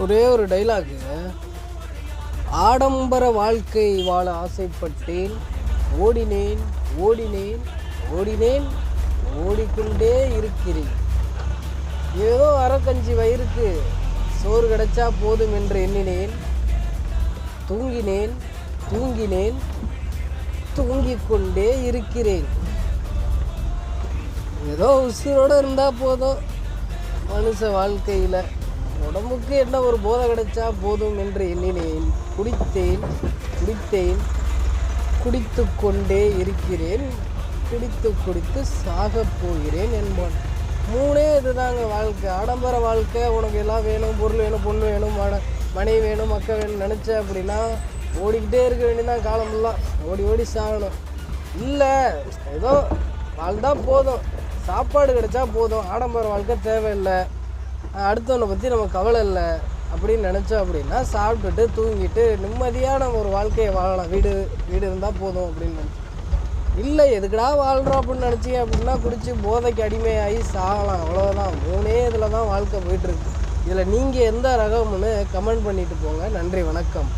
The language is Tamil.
ஒரே ஒரு டைலாகு. ஆடம்பர வாழ்க்கை வாழ ஆசைப்பட்டேன், ஓடினேன் ஓடினேன் ஓடினேன் ஓடிக்கொண்டே இருக்கிறேன். ஏதோ அரைக்கஞ்சி வயிறுக்கு சோறு கிடைச்சா போதும் என்று எண்ணினேன். தூங்கினேன் தூங்கினேன் தூங்கிக் கொண்டே இருக்கிறேன். ஏதோ உசுரோடு இருந்தால் போதும் மனுஷ வாழ்க்கையில். உடம்புக்கு என்ன ஒரு போதை கிடைச்சா போதும் என்று எண்ணினேன். குடித்தேன் குடித்தேன் குடித்து கொண்டே இருக்கிறேன். குடித்து குடித்து சாகப் போகிறேன் என்பான். மூணே இதுதாங்க வாழ்க்கை. ஆடம்பர வாழ்க்கை, உனக்கு எல்லாம் வேணும், பொருள் வேணும், பொண்ணு வேணும், மனைவி வேணும், மக்கள் வேணும் நினச்ச அப்படின்னா ஓடிக்கிட்டே இருக்க வேண்டியதான் காலமெல்லாம். ஓடி ஓடி சாகணும். இல்லை, ஏதோ வாழ்ந்தால் போதும், சாப்பாடு கிடைச்சா போதும், ஆடம்பர வாழ்க்கை தேவையில்லை, அடுத்தவனை பற்றி நம்ம கவலை இல்லை அப்படின்னு நினச்சோம் அப்படின்னா சாப்பிட்டுட்டு தூங்கிட்டு நிம்மதியான ஒரு வாழ்க்கையை வாழலாம். வீடு இருந்தால் போதும் அப்படின்னு நினச்சோம். இல்லை, எதுக்குடா வாழ்கிறோம் அப்படின்னு நினச்சிங்க அப்படின்னா குடித்து போதைக்கு அடிமையாகி சாகலாம். அவ்வளோதான். மூணே இதில் தான் வாழ்க்கை போயிட்டுருக்கு. இதில் நீங்கள் எந்த ரகம்னு கமெண்ட் பண்ணிட்டு போங்க. நன்றி, வணக்கம்.